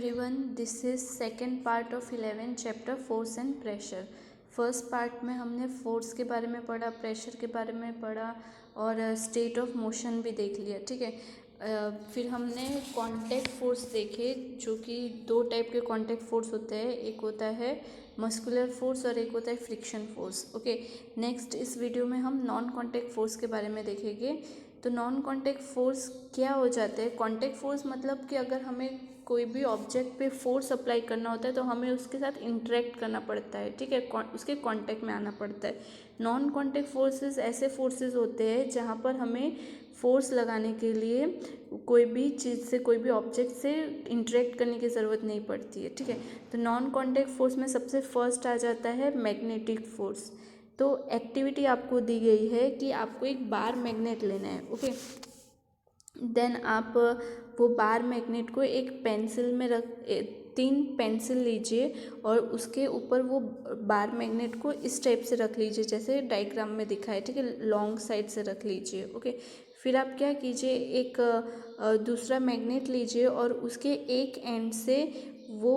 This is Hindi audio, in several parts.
everyone, this is second part of 11 chapter force and pressure. First part में हमने फोर्स के बारे में पढ़ा, प्रेशर के बारे में पढ़ा और स्टेट ऑफ मोशन भी देख लिया, ठीक है। फिर हमने कॉन्टैक्ट फोर्स देखे, जो कि दो टाइप के कॉन्टैक्ट फोर्स होते हैं, एक होता है मस्कुलर फोर्स और एक होता है फ्रिक्शन फोर्स। ओके, नेक्स्ट इस वीडियो में हम नॉन कॉन्टैक्ट फोर्स के बारे में देखेंगे। तो नॉन कॉन्टैक्ट फोर्स क्या हो जाते हैं? कॉन्टैक्ट फोर्स मतलब कि अगर हमें कोई भी ऑब्जेक्ट पे फोर्स अप्लाई करना होता है तो हमें उसके साथ इंटरेक्ट करना पड़ता है, ठीक है, उसके कांटेक्ट में आना पड़ता है। नॉन कांटेक्ट फोर्सेस ऐसे फोर्सेस होते हैं जहाँ पर हमें फोर्स लगाने के लिए कोई भी चीज़ से, कोई भी ऑब्जेक्ट से इंटरेक्ट करने की ज़रूरत नहीं पड़ती है, ठीक है। तो नॉन कांटेक्ट फोर्स में सबसे फर्स्ट आ जाता है मैग्नेटिक फोर्स। तो एक्टिविटी आपको दी गई है कि आपको एक बार मैग्नेट लेना है, ओके। देन आप वो बार मैग्नेट को एक पेंसिल में रख 3 पेंसिल लीजिए और उसके ऊपर वो बार मैग्नेट को इस टाइप से रख लीजिए, जैसे डायग्राम में दिखा है, ठीक है। लॉन्ग साइड से रख लीजिए, ओके। फिर आप क्या कीजिए, एक दूसरा मैग्नेट लीजिए और उसके एक एंड से वो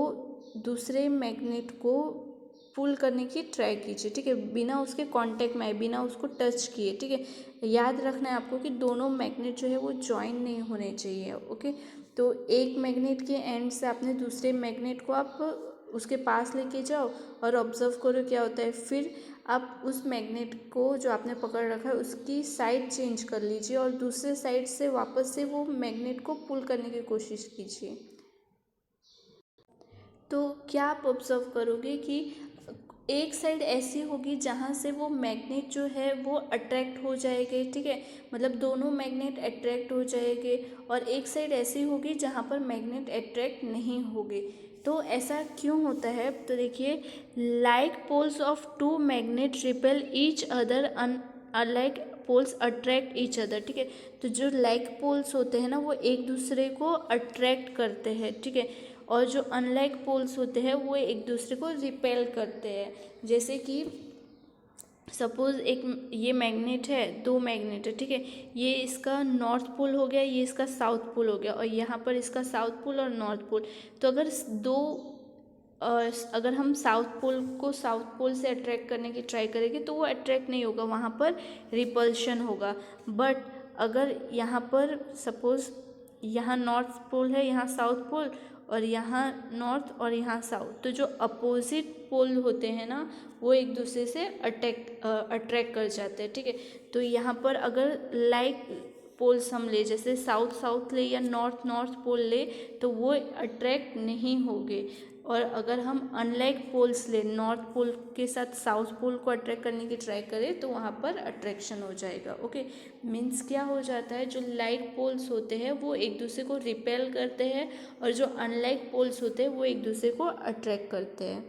दूसरे मैग्नेट को पुल करने की ट्राई कीजिए, ठीक है, बिना उसके कांटेक्ट में आए, बिना उसको टच किए, ठीक है। याद रखना है आपको कि दोनों मैग्नेट जो है वो जॉइन नहीं होने चाहिए, ओके। तो एक मैग्नेट के एंड से आपने दूसरे मैग्नेट को आप उसके पास लेके जाओ और ऑब्जर्व करो क्या होता है। फिर आप उस मैग्नेट को जो आपने पकड़ रखा है उसकी साइड चेंज कर लीजिए और दूसरे साइड से वापस से वो मैग्नेट को पुल करने की कोशिश कीजिए। तो क्या आप ऑब्जर्व करोगे कि एक साइड ऐसी होगी जहाँ से वो मैग्नेट जो है वो अट्रैक्ट हो जाएंगे, ठीक है, मतलब दोनों मैग्नेट अट्रैक्ट हो जाएंगे। और एक साइड ऐसी होगी जहाँ पर मैग्नेट अट्रैक्ट नहीं होंगे। तो ऐसा क्यों होता है? तो देखिए, like poles of two magnet repel each other unlike poles attract each other, ठीक है। तो जो लाइक पोल्स होते हैं ना वो एक दूसरे को अट्रैक्ट करते हैं, ठीक है, और जो अनलाइक पोल्स होते हैं वो एक दूसरे को रिपेल करते हैं। जैसे कि सपोज़ एक ये मैग्नेट है, 2 मैग्नेट है, ठीक है, ये इसका नॉर्थ पोल हो गया, ये इसका साउथ पोल हो गया, और यहाँ पर इसका साउथ पोल और नॉर्थ पोल। तो अगर हम साउथ पोल को साउथ पोल से अट्रैक्ट करने की ट्राई करेंगे तो वो अट्रैक्ट नहीं होगा, वहाँ पर रिपल्शन होगा। बट अगर यहाँ पर सपोज़ यहाँ नॉर्थ पोल है, यहाँ साउथ पोल, और यहाँ नॉर्थ और यहाँ साउथ, तो जो अपोजिट पोल होते हैं ना वो एक दूसरे से अट्रैक्ट कर जाते हैं, ठीक है। तो यहाँ पर अगर लाइक पोल्स हम ले, जैसे साउथ साउथ ले या नॉर्थ नॉर्थ पोल ले, तो वो अट्रैक्ट नहीं होंगे। और अगर हम अनलाइक पोल्स ले, नॉर्थ पोल के साथ साउथ पोल को अट्रैक्ट करने की ट्राई करें तो वहाँ पर अट्रैक्शन हो जाएगा, ओके। मीन्स क्या हो जाता है, जो लाइक पोल्स होते हैं वो एक दूसरे को रिपेल करते हैं और जो अनलाइक पोल्स होते हैं वो एक दूसरे को अट्रैक्ट करते हैं,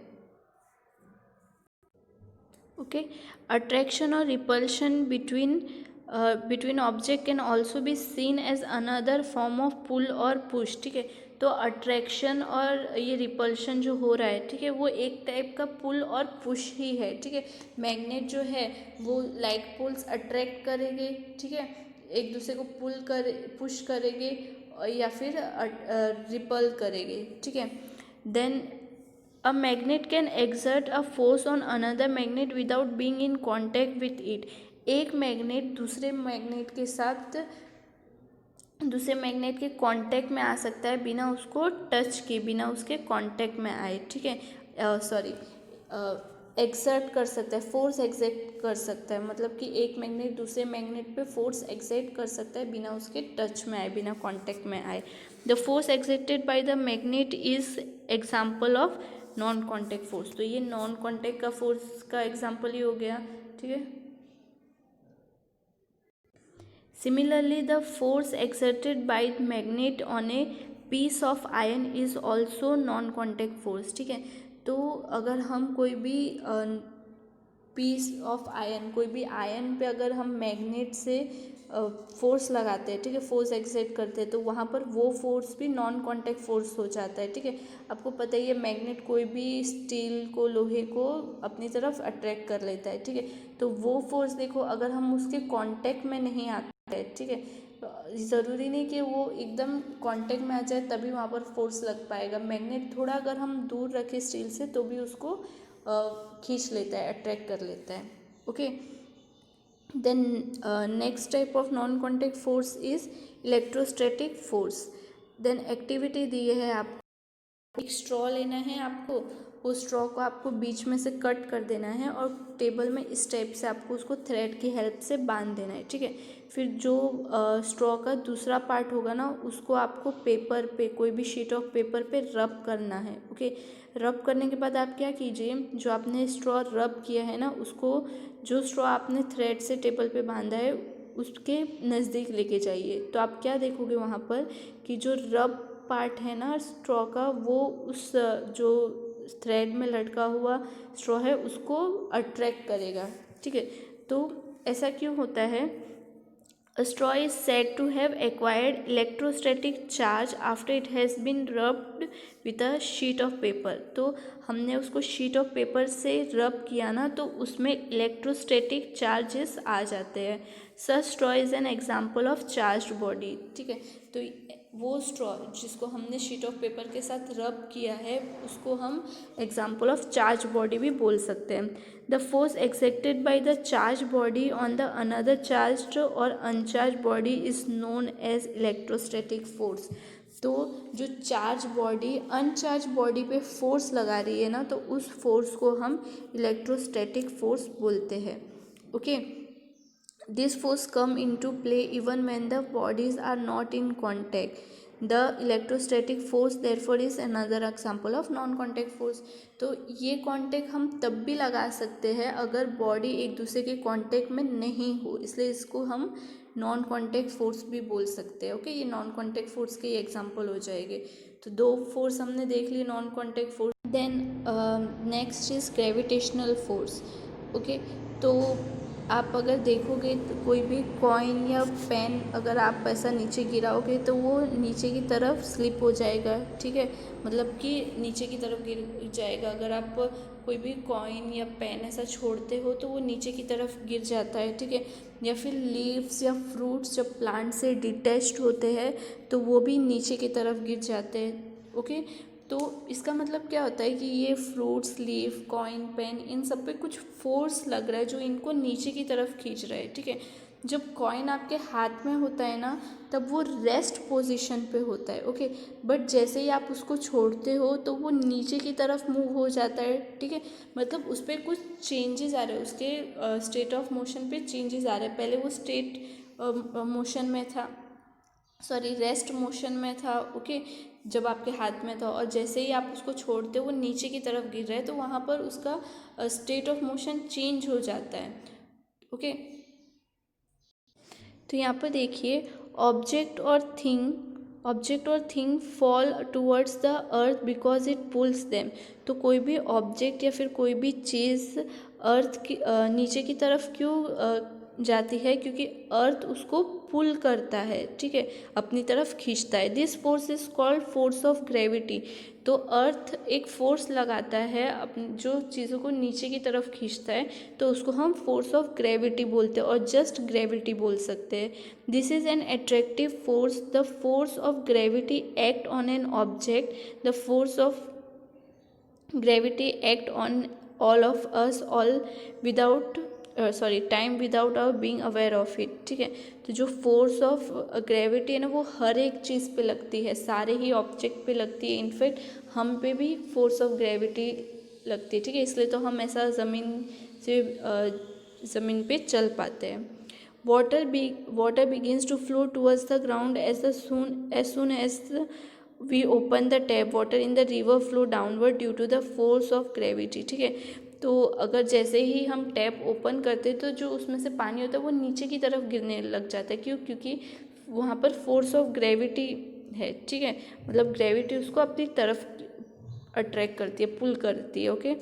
ओके। अट्रैक्शन और repulsion between object can also be seen as another form of pull और पुश, ठीक है। तो अट्रैक्शन और ये रिपल्शन जो हो रहा है, ठीक है, वो एक टाइप का पुल और पुश ही है, ठीक है। मैग्नेट जो है वो लाइक पोल्स अट्रैक्ट करेंगे, ठीक है, एक दूसरे को पुश करेंगे या फिर रिपल करेंगे, ठीक है। Then A magnet can exert a force on another magnet without being in contact with it. एक मैग्नेट दूसरे मैग्नेट के साथ दूसरे मैग्नेट के कांटेक्ट में आ सकता है बिना उसको टच किए, बिना उसके कांटेक्ट में आए, ठीक है। एक्सर्ट कर सकता है, फोर्स एक्सर्ट कर सकता है, मतलब कि एक मैग्नेट दूसरे मैग्नेट पे फोर्स एक्सर्ट कर सकता है बिना उसके टच में आए, बिना कांटेक्ट में आए। The force exerted by the magnet is example of non contact force. तो ये नॉन कांटेक्ट का फोर्स का एग्जाम्पल ही हो गया, ठीक है। Similarly the force exerted by magnet on a piece of iron is also non contact force, ठीक है। तो अगर हम कोई भी पीस ऑफ आयरन, कोई भी आयरन पे अगर हम मैग्नेट से फोर्स लगाते हैं, ठीक है, फोर्स एक्सर्ट करते हैं, तो वहाँ पर वो फोर्स भी नॉन कांटेक्ट फोर्स हो जाता है, ठीक है। आपको पता ही है मैग्नेट कोई भी स्टील को, लोहे को अपनी तरफ अट्रैक्ट कर लेता है, ठीक है। तो वो फोर्स देखो, अगर हम उसके कांटेक्ट में नहीं आते हैं, ठीक है, ज़रूरी नहीं कि वो एकदम कांटेक्ट में आ जाए तभी वहाँ पर फोर्स लग पाएगा। मैग्नेट थोड़ा अगर हम दूर रखें स्टील से तो भी उसको खींच लेता है, अट्रैक्ट कर लेता है। Okay, then next type of non contact force is electrostatic force. Then activity दी है आपको, एक स्ट्रॉ लेना है आपको, उस स्ट्रॉ को आपको बीच में से कट कर देना है और टेबल में इस टाइप से आपको उसको थ्रेड की हेल्प से बांध देना है, ठीक है। फिर जो स्ट्रॉ का दूसरा पार्ट होगा ना, उसको आपको पेपर पे, कोई भी शीट ऑफ पेपर पे रब करना है। ओके, रब करने के बाद आप क्या कीजिए, जो आपने स्ट्रॉ रब किया है ना, उसको, जो स्ट्रॉ आपने थ्रेड से टेबल पे बांधा है उसके नज़दीक लेके जाइए। तो आप क्या देखोगे वहाँ पर कि जो रब पार्ट है ना स्ट्रॉ का, वो उस जो थ्रेड में लटका हुआ स्ट्रॉ है उसको अट्रैक्ट करेगा, ठीक है। तो ऐसा क्यों होता है? A straw is said to have acquired electrostatic charge after it has been rubbed with a sheet of paper। तो हमने उसको शीट ऑफ पेपर से रब किया ना, तो उसमें इलेक्ट्रोस्टैटिक चार्जेस आ जाते हैं। Such straw is an example of charged body, ठीक है। तो वो स्ट्रॉ जिसको हमने शीट ऑफ पेपर के साथ रब किया है उसको हम एग्जाम्पल ऑफ चार्ज बॉडी भी बोल सकते हैं। The force exerted by the charge body on the another charged और uncharge body is known as electrostatic force. तो जो चार्ज बॉडी अनचार्ज बॉडी पे फोर्स लगा रही है ना, तो उस फोर्स को हम इलेक्ट्रोस्टैटिक फोर्स बोलते हैं। Okay, this force come into play even when the bodies are not in contact. The electrostatic force therefore is another example of non contact force। तो ये कांटेक्ट हम तब भी लगा सकते हैं अगर बॉडी एक दूसरे के कांटेक्ट में नहीं हो, इसलिए इसको हम नॉन कांटेक्ट फोर्स भी बोल सकते हैं। ओके, ये नॉन कांटेक्ट फोर्स के एग्जांपल हो जाएंगे। तो दो फोर्स हमने देख लिए non contact force. Then next is gravitational force. Okay, तो आप अगर देखोगे तो कोई भी कॉइन या पेन अगर आप ऐसा नीचे गिराओगे तो वो नीचे की तरफ स्लिप हो जाएगा, ठीक है, मतलब कि नीचे की तरफ गिर जाएगा। अगर आप कोई भी कॉइन या पेन ऐसा छोड़ते हो तो वो नीचे की तरफ गिर जाता है, ठीक है। या फिर लीव्स या फ्रूट्स जब प्लांट से डिटैच्ड होते हैं तो वो भी नीचे की तरफ गिर जाते हैं। ओके, तो इसका मतलब क्या होता है कि ये फ्रूट्स, लीफ, कॉइन, पेन, इन सब पे कुछ फोर्स लग रहा है जो इनको नीचे की तरफ खींच रहा है, ठीक है। जब कॉइन आपके हाथ में होता है ना, तब वो रेस्ट पोजीशन पे होता है। ओके, बट जैसे ही आप उसको छोड़ते हो तो वो नीचे की तरफ मूव हो जाता है, ठीक है। मतलब उस पर कुछ चेंजेस आ रहे हैं, उसके स्टेट ऑफ मोशन पे चेंजेस आ रहे हैं। पहले वो स्टेट मोशन में था, सॉरी रेस्ट मोशन में था, ओके, जब आपके हाथ में था, और जैसे ही आप उसको छोड़ते हो वो नीचे की तरफ गिर रहा है तो वहाँ पर उसका स्टेट ऑफ मोशन चेंज हो जाता है। ओके, तो यहाँ पर देखिए, ऑब्जेक्ट और thing fall towards the earth because it pools them. तो कोई भी ऑब्जेक्ट या फिर कोई भी चीज़ अर्थ की नीचे की तरफ क्यों जाती है? क्योंकि अर्थ उसको पुल करता है, ठीक है, अपनी तरफ खींचता है। This force is called force of gravity. तो अर्थ एक फोर्स लगाता है अपनी जो चीज़ों को नीचे की तरफ खींचता है, तो उसको हम फोर्स ऑफ ग्रेविटी बोलते हैं और जस्ट ग्रेविटी बोल सकते हैं। This is an attractive force. The force of gravity act on an object. The force of gravity act on all of us all without time without our being aware of it, ठीक है। तो जो फोर्स ऑफ ग्रेविटी है ना, वो हर एक चीज़ पे लगती है, सारे ही ऑब्जेक्ट पे लगती है। इनफैक्ट हम पे भी फोर्स ऑफ ग्रेविटी लगती है, ठीक है, इसलिए तो हम ऐसा ज़मीन पे चल पाते हैं। Water begins to flow towards the ground as soon as we open the tap. Water in the river flow downward due to the force of gravity, ठीक है। तो अगर जैसे ही हम टैप ओपन करते हैं तो जो उसमें से पानी होता है वो नीचे की तरफ गिरने लग जाता है। क्यों? क्योंकि वहाँ पर फोर्स ऑफ ग्रेविटी है, ठीक है, मतलब ग्रेविटी उसको अपनी तरफ अट्रैक्ट करती है, पुल करती है। ओके,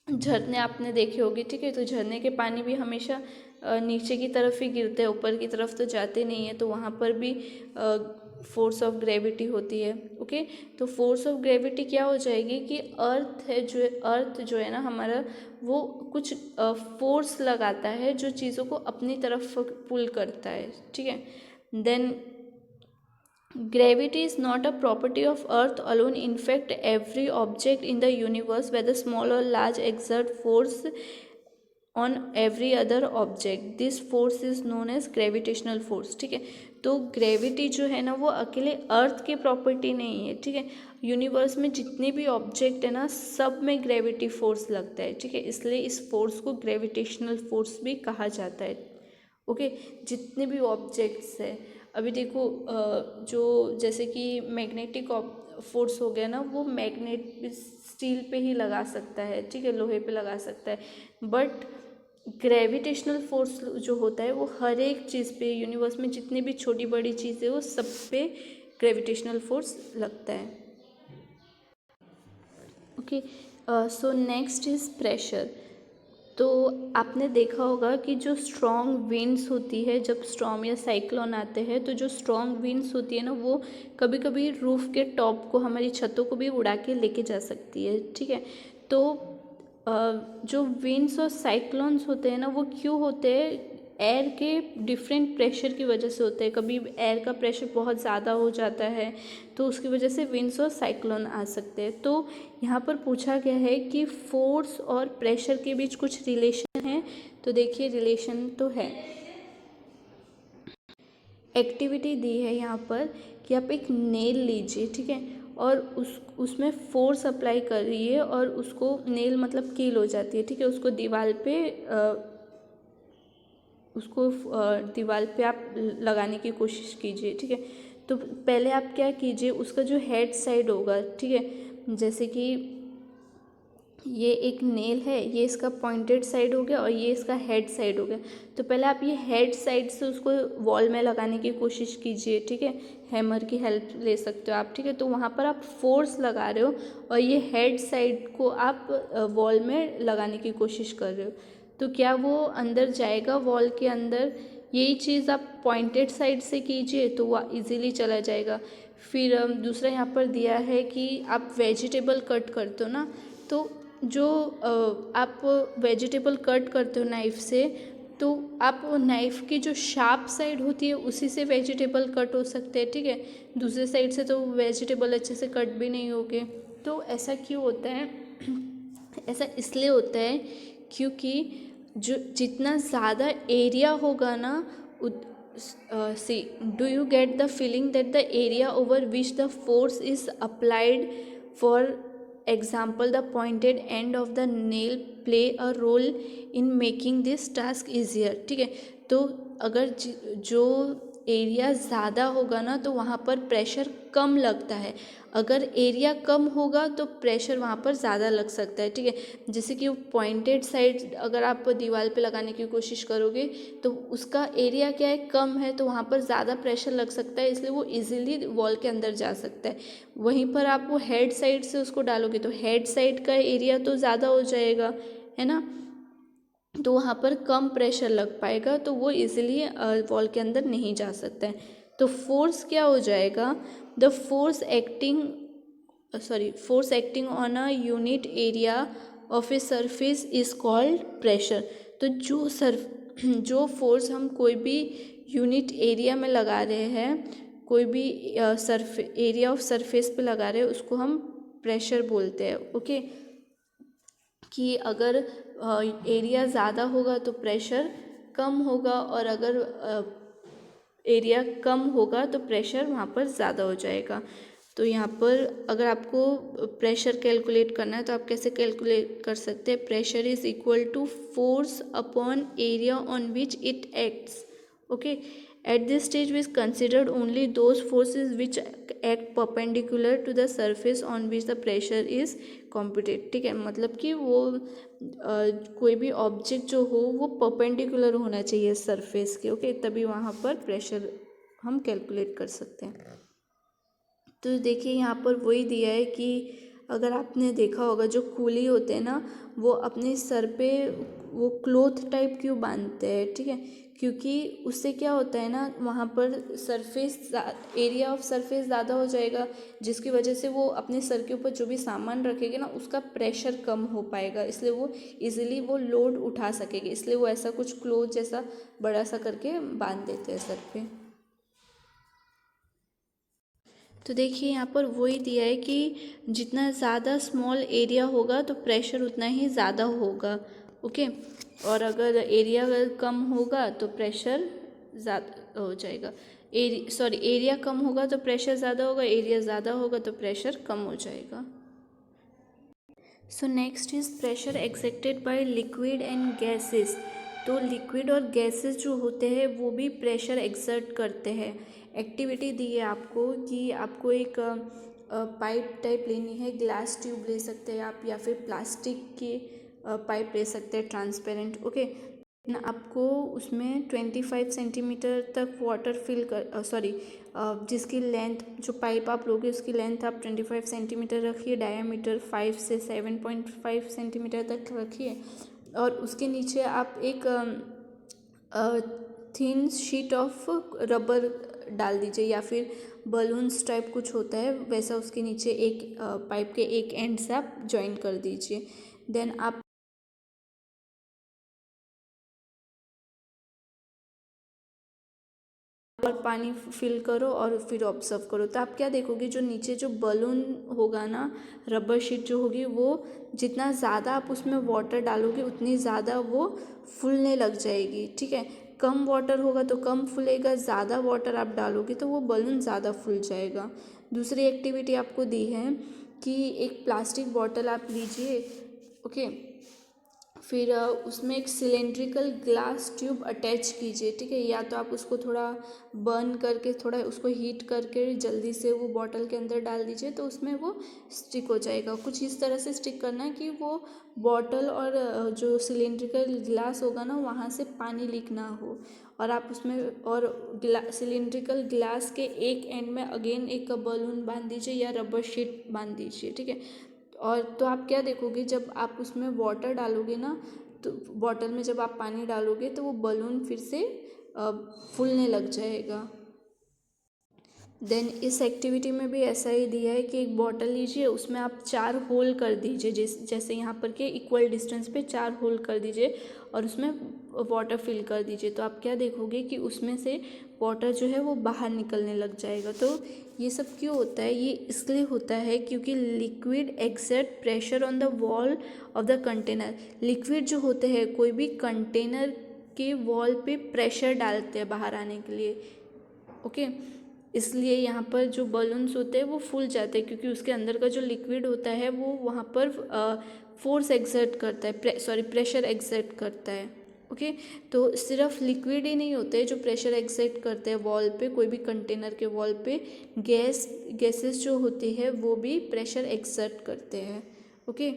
झरने आपने देखे होंगे, ठीक है, तो झरने के पानी भी हमेशा नीचे की तरफ ही गिरते हैं, ऊपर की तरफ तो जाते नहीं है, तो वहाँ पर भी फोर्स ऑफ ग्रेविटी होती है। ओके, तो फोर्स ऑफ ग्रेविटी क्या हो जाएगी कि अर्थ जो है ना हमारा, वो कुछ फोर्स लगाता है जो चीज़ों को अपनी तरफ पुल करता है, ठीक है। Then gravity is not a property of earth alone. In fact, every object in the universe, whether small or large, exert force on every other object. This force is known as gravitational force. ठीक है, तो ग्रेविटी जो है ना वो अकेले अर्थ की प्रॉपर्टी नहीं है. ठीक है, यूनिवर्स में जितने भी ऑब्जेक्ट है ना सब में ग्रेविटी फोर्स लगता है. ठीक है, इसलिए इस फोर्स को ग्रेविटेशनल फोर्स भी कहा जाता है. ओके, जितने भी ऑब्जेक्ट्स है, अभी देखो जो जैसे कि मैग्नेटिक फोर्स हो गया ना, वो मैग्नेट स्टील पे ही लगा सकता है. ठीक है, लोहे पे लगा सकता है. बट ग्रेविटेशनल फोर्स जो होता है वो हर एक चीज़ पे, यूनिवर्स में जितनी भी छोटी बड़ी चीज़ें वो सब पे ग्रेविटेशनल फोर्स लगता है. Okay, so next is pressure. तो आपने देखा होगा कि जो स्ट्रॉन्ग विंड्स होती है, जब स्टॉर्म या साइक्लोन आते हैं तो जो स्ट्रॉन्ग विंड्स होती है ना वो कभी कभी रूफ़ के टॉप को, हमारी छतों को भी उड़ा के लेके जा सकती है. ठीक है, तो जो विंड्स और साइक्लोन्स होते हैं ना वो क्यों होते हैं? एयर के डिफरेंट प्रेशर की वजह से होते हैं. कभी एयर का प्रेशर बहुत ज़्यादा हो जाता है तो उसकी वजह से विंड्स और साइक्लोन आ सकते हैं. तो यहाँ पर पूछा गया है कि फोर्स और प्रेशर के बीच कुछ रिलेशन है. तो देखिए रिलेशन तो है. एक्टिविटी दी है यहाँ पर कि आप एक नेल लीजिए. ठीक है, और उसमें फोर्स अप्लाई करिए और उसको, नेल मतलब कील हो जाती है. ठीक है, उसको दीवार पे आप लगाने की कोशिश कीजिए. ठीक है, तो पहले आप क्या कीजिए, उसका जो हेड साइड होगा, ठीक है, जैसे कि ये एक नेल है, ये इसका पॉइंटेड साइड हो गया और ये इसका हेड साइड हो गया. तो पहले आप ये हेड साइड से उसको वॉल में लगाने की कोशिश कीजिए. ठीक है, हैमर की हेल्प ले सकते हो आप. ठीक है, तो वहाँ पर आप फोर्स लगा रहे हो और ये हेड साइड को आप वॉल में लगाने की कोशिश कर रहे हो. तो क्या वो अंदर जाएगा वॉल के अंदर? यही चीज़ आप पॉइंटेड साइड से कीजिए तो वह इजीली चला जाएगा. फिर दूसरा यहाँ पर दिया है कि आप वेजिटेबल कट करते हो ना, तो जो आप वेजिटेबल कट करते हो नाइफ़ से, तो आप नाइफ़ की जो शार्प साइड होती है उसी से वेजिटेबल कट हो सकते हैं. ठीक है, दूसरे साइड से तो वेजिटेबल अच्छे से कट भी नहीं होगे. तो ऐसा क्यों होता है? ऐसा इसलिए होता है क्योंकि जो जितना ज़्यादा एरिया होगा ना, see, do you get the feeling that the area over which the force is applied? For example, the pointed end of the nail play a role in making this task easier. ठीक है, तो अगर जो एरिया ज़्यादा होगा ना तो वहाँ पर प्रेशर कम लगता है. अगर एरिया कम होगा तो प्रेशर वहाँ पर ज़्यादा लग सकता है. ठीक है, जैसे कि पॉइंटेड साइड अगर आप दीवार पे लगाने की कोशिश करोगे तो उसका एरिया क्या है, कम है, तो वहाँ पर ज़्यादा प्रेशर लग सकता है, इसलिए वो इजीली वॉल के अंदर जा सकता है. वहीं पर आप वो हेड साइड से उसको डालोगे तो हेड साइड का एरिया तो ज़्यादा हो जाएगा, है ना, तो वहाँ पर कम प्रेशर लग पाएगा, तो वो इजीली वॉल के अंदर नहीं जा सकता है. तो फोर्स क्या हो जाएगा? The force acting on a unit area of a surface is called pressure. तो जो फोर्स हम कोई भी यूनिट एरिया में लगा रहे हैं, कोई भी एरिया ऑफ सरफेस पे लगा रहे हैं, उसको हम प्रेशर बोलते हैं. ओके, कि अगर एरिया ज़्यादा होगा तो प्रेशर कम होगा और अगर एरिया कम होगा तो प्रेशर वहाँ पर ज़्यादा हो जाएगा. तो यहाँ पर अगर आपको प्रेशर कैलकुलेट करना है तो आप कैसे कैलकुलेट कर सकते हैं? Pressure is equal to force upon area on which it acts. Okay, at this stage we considered only those forces which act perpendicular to the surface on which the pressure is computed. ठीक है, मतलब कि वो कोई भी ऑब्जेक्ट जो हो वो परपेंडिकुलर होना चाहिए सरफेस के. ओके, तभी वहाँ पर प्रेशर हम कैलकुलेट कर सकते हैं. तो देखिए यहाँ पर वही दिया है कि अगर आपने देखा होगा जो कूली होते हैं ना वो अपने सर पे वो क्लोथ टाइप क्यों बांधते हैं? ठीक है, क्योंकि उससे क्या होता है ना, वहाँ पर एरिया ऑफ सरफेस ज़्यादा हो जाएगा, जिसकी वजह से वो अपने सर के ऊपर जो भी सामान रखेंगे ना उसका प्रेशर कम हो पाएगा, इसलिए वो इजीली वो लोड उठा सकेंगे, इसलिए वो ऐसा कुछ क्लोथ जैसा बड़ा सा करके बांध देते हैं सर पे. तो देखिए यहाँ पर वही दिया है कि जितना ज़्यादा स्मॉल एरिया होगा तो प्रेशर उतना ही ज़्यादा होगा। ओके, और अगर एरिया कम होगा तो प्रेशर ज़्यादा हो जाएगा। एरिया कम होगा तो प्रेशर ज़्यादा होगा, एरिया ज़्यादा होगा तो प्रेशर कम हो जाएगा। So next is pressure accepted by liquid and gases. तो लिक्विड और गैसेस जो होते हैं वो भी प्रेशर एक्सर्ट करते हैं। एक्टिविटी दी है आपको कि आपको एक पाइप टाइप लेनी है, ग्लास ट्यूब ले सकते हैं आप, या फिर प्लास्टिक की पाइप ले सकते हैं ट्रांसपेरेंट। ओके, आपको उसमें 25 सेंटीमीटर तक वाटर फिल कर जिसकी लेंथ, जो पाइप आप लोगे उसकी लेंथ आप 25 सेंटीमीटर रखिए, डायामीटर 5 से 7.5 सेंटीमीटर तक रखिए, और उसके नीचे आप एक थिन शीट ऑफ रबर डाल दीजिए, या फिर बलून्स टाइप कुछ होता है वैसा उसके नीचे एक पाइप के एक एंड से आप ज्वाइन कर दीजिए। देन आप और पानी फिल करो और फिर ऑब्जर्व करो। तो आप क्या देखोगे, जो नीचे जो बलून होगा ना, रबर शीट जो होगी, वो जितना ज़्यादा आप उसमें वाटर डालोगे उतनी ज़्यादा वो फूलने लग जाएगी। ठीक है, कम वाटर होगा तो कम फूलेगा, ज़्यादा वाटर आप डालोगे तो वो बलून ज़्यादा फूल जाएगा। दूसरी एक्टिविटी आपको दी है कि एक प्लास्टिक बॉटल आप लीजिए। ओके, फिर उसमें एक सिलेंड्रिकल ग्लास ट्यूब अटैच कीजिए। ठीक है, या तो आप उसको थोड़ा बर्न करके, थोड़ा उसको हीट करके जल्दी से वो बॉटल के अंदर डाल दीजिए तो उसमें वो स्टिक हो जाएगा। कुछ इस तरह से स्टिक करना है कि वो बॉटल और जो सिलेंड्रिकल ग्लास होगा ना वहाँ से पानी लीक ना हो। और आप उसमें और सिलेंड्रिकल ग्लास के एक एंड में अगेन एक बलून बांध दीजिए या रबर शीट बांध दीजिए। ठीक है, और तो आप क्या देखोगे, जब आप उसमें वाटर डालोगे ना, तो बॉटल में जब आप पानी डालोगे तो वो बलून फिर से फूलने लग जाएगा। देन इस एक्टिविटी में भी ऐसा ही दिया है कि एक बॉटल लीजिए, उसमें आप 4 होल कर दीजिए, जैसे यहाँ पर के इक्वल डिस्टेंस पे 4 होल कर दीजिए और उसमें वाटर फिल कर दीजिए। तो आप क्या देखोगे कि उसमें से वाटर जो है वो बाहर निकलने लग जाएगा। तो ये सब क्यों होता है? ये इसलिए होता है क्योंकि liquid exert pressure on the wall of the container. Liquid जो होते हैं कोई भी कंटेनर के वॉल पे प्रेशर डालते हैं बाहर आने के लिए। ओके, इसलिए यहाँ पर जो बलून्स होते हैं वो फूल जाते हैं, क्योंकि उसके अंदर का जो लिक्विड होता है वो वहाँ पर फोर्स एक्सर्ट करता है, प्रेशर एक्सर्ट करता है। ओके, तो सिर्फ लिक्विड ही नहीं होते जो प्रेशर एक्सर्ट करते हैं वॉल पे, कोई भी कंटेनर के वॉल पे गैसेस जो होती है वो भी प्रेशर एक्सर्ट करते हैं। ओके,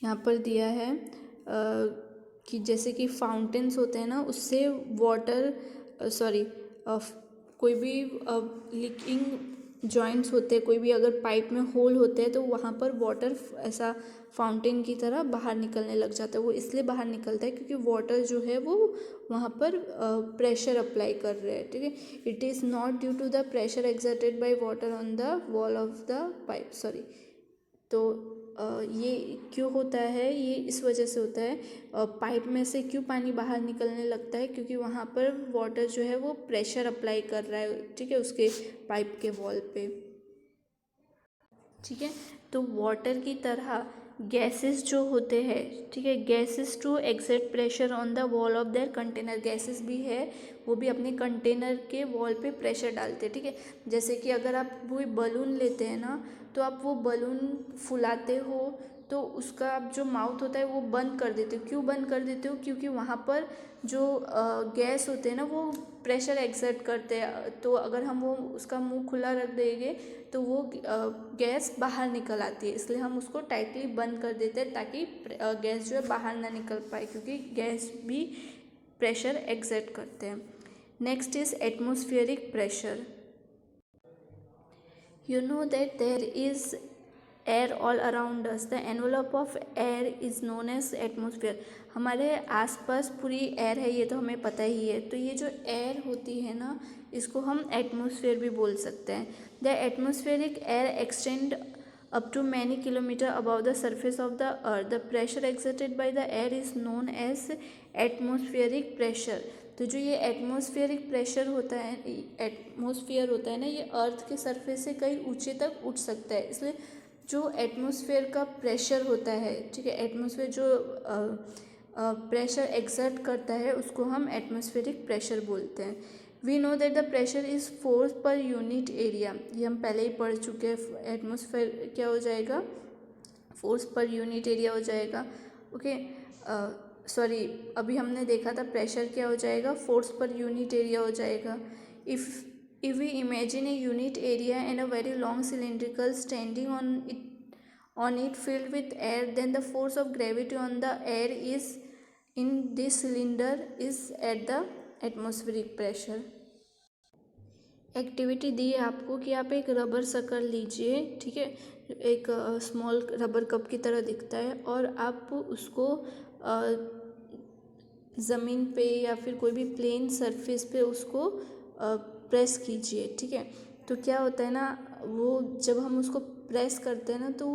यहाँ पर दिया है कि जैसे कि फाउंटेन्स होते हैं ना, उससे वाटर कोई भी लीकिंग जॉइंट्स होते हैं, कोई भी अगर पाइप में होल होते हैं तो वहाँ पर वाटर ऐसा फाउंटेन की तरह बाहर निकलने लग जाता है। वो इसलिए बाहर निकलता है क्योंकि वाटर जो है वो वहाँ पर प्रेशर अप्लाई कर रहे हैं। ठीक है, it is not due to the pressure exerted by water on the wall of the pipe. तो ये क्यों होता है? ये इस वजह से होता है, पाइप में से क्यों पानी बाहर निकलने लगता है, क्योंकि वहाँ पर वाटर जो है वो प्रेशर अप्लाई कर रहा है। ठीक है, उसके पाइप के वॉल पे। ठीक है, तो वाटर की तरह गैसेस जो होते हैं, ठीक है, gases to exert pressure on the wall of their container. Gases भी है, वो भी अपने कंटेनर के वॉल पे प्रेशर डालते हैं। ठीक है, जैसे कि अगर आप कोई बलून लेते हैं ना, तो आप वो बलून फुलाते हो तो उसका आप जो माउथ होता है वो बंद कर देते हो। क्यों बंद कर देते हो? क्योंकि वहाँ पर जो गैस होते हैं ना वो प्रेशर एक्सर्ट करते हैं। तो अगर हम वो उसका मुंह खुला रख देंगे तो वो गैस बाहर निकल आती है, इसलिए हम उसको टाइटली बंद कर देते हैं ताकि गैस जो है बाहर ना निकल पाए, क्योंकि गैस भी प्रेशर एक्सर्ट करते हैं। Next is atmospheric pressure. You know that there is air all around us. The envelope of air is known as atmosphere. हमारे आसपास पूरी एयर है, ये तो हमें पता ही है। तो ये जो एयर होती है ना, इसको हम एटमॉस्फेयर भी बोल सकते हैं। The atmospheric air extend up to many kilometers above the surface of the earth. The pressure exerted by the air is known as atmospheric pressure. तो जो ये एटमॉस्फेरिक प्रेशर होता है, एटमॉस्फेयर होता है ना, ये अर्थ के सरफेस से कई ऊंचे तक उठ सकता है। इसलिए जो एटमॉस्फेयर का प्रेशर होता है, ठीक है, एटमॉस्फेयर जो प्रेशर एक्सर्ट करता है उसको हम एटमॉस्फेरिक प्रेशर बोलते हैं। We know that the pressure is force per unit area, ये हम पहले ही पढ़ चुके हैं। एटमॉस्फेयर क्या हो जाएगा, फोर्स पर यूनिट एरिया हो जाएगा। ओके, सॉरी, अभी हमने देखा था प्रेशर क्या हो जाएगा, फोर्स पर यूनिट एरिया हो जाएगा। If we imagine a unit area and a very long cylindrical standing on it filled with air, then the force of gravity on the air is in this cylinder is at the atmospheric pressure। Activity दी है आपको कि आप एक रबर शक्कर लीजिए, ठीक है, एक स्मॉल रबर कप की तरह दिखता है, और आप उसको ज़मीन पे या फिर कोई भी प्लेन सरफेस पे उसको प्रेस कीजिए, ठीक है। तो क्या होता है ना, वो जब हम उसको प्रेस करते हैं ना तो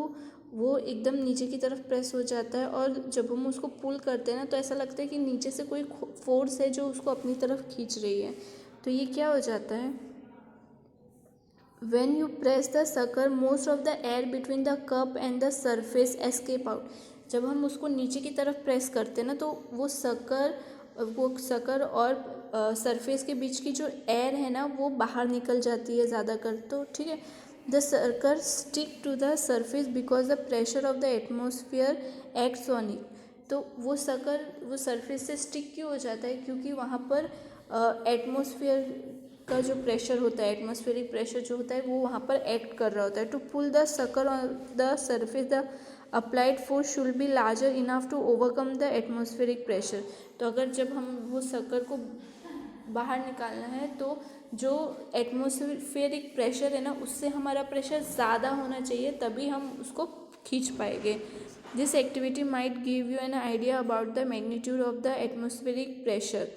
वो एकदम नीचे की तरफ प्रेस हो जाता है, और जब हम उसको पुल करते हैं ना तो ऐसा लगता है कि नीचे से कोई फोर्स है जो उसको अपनी तरफ खींच रही है। तो ये क्या हो जाता है, when you press the sucker most of the air between the cup and the surface escape out। जब हम उसको नीचे की तरफ प्रेस करते हैं ना तो वो शक्कर और सरफेस के बीच की जो एयर है ना वो बाहर निकल जाती है ज़्यादातर, तो ठीक है। The sucker stick to the surface because the pressure of the atmosphere acts on it. तो वो शक्कर वो सरफेस से स्टिक क्यों हो जाता है, क्योंकि वहाँ पर एटमोसफियर का जो प्रेशर होता है, एटमॉस्फेरिक प्रेशर जो होता है वो वहाँ पर एक्ट कर रहा होता है। To pull the sucker on the surface the applied force should be larger enough to overcome the atmospheric pressure. तो अगर जब हम वो शक्कर को बाहर निकालना है तो जो एटमॉस्फेरिक प्रेशर है ना उससे हमारा प्रेशर ज़्यादा होना चाहिए, तभी हम उसको खींच पाएंगे। This activity might give you an idea about the magnitude of the atmospheric pressure.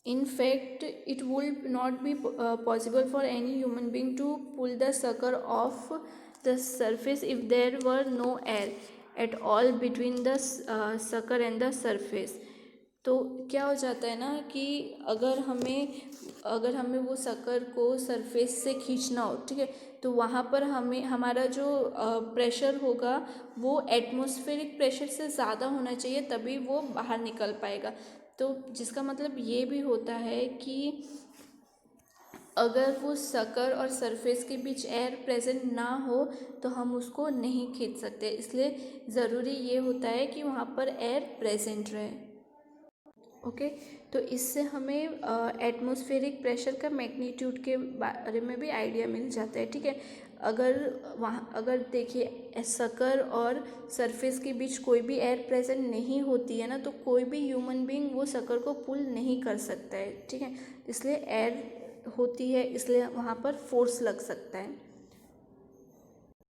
In fact, it would not be possible for any human being to pull the sucker off the surface if there were no air at all between the sucker and the surface। तो क्या हो जाता है ना कि अगर हमें वो शक्कर को सरफेस से खींचना हो, ठीक है, तो वहाँ पर हमें हमारा जो प्रेशर होगा वो एटमॉस्फेरिक प्रेशर से ज़्यादा होना चाहिए, तभी वो बाहर निकल पाएगा। तो जिसका मतलब ये भी होता है कि अगर वो शक्कर और सरफेस के बीच एयर प्रेजेंट ना हो तो हम उसको नहीं खींच सकते, इसलिए ज़रूरी ये होता है कि वहाँ पर एयर प्रेजेंट रहे। ओके, तो इससे हमें एटमॉस्फेरिक प्रेशर का मैग्नीट्यूड के बारे में भी आइडिया मिल जाता है, ठीक है। अगर देखिए शक्कर और सरफेस के बीच कोई भी एयर प्रेजेंट नहीं होती है ना तो कोई भी ह्यूमन बीइंग वो शक्कर को पुल नहीं कर सकता है, ठीक है। इसलिए एयर होती है, इसलिए वहाँ पर फोर्स लग सकता है।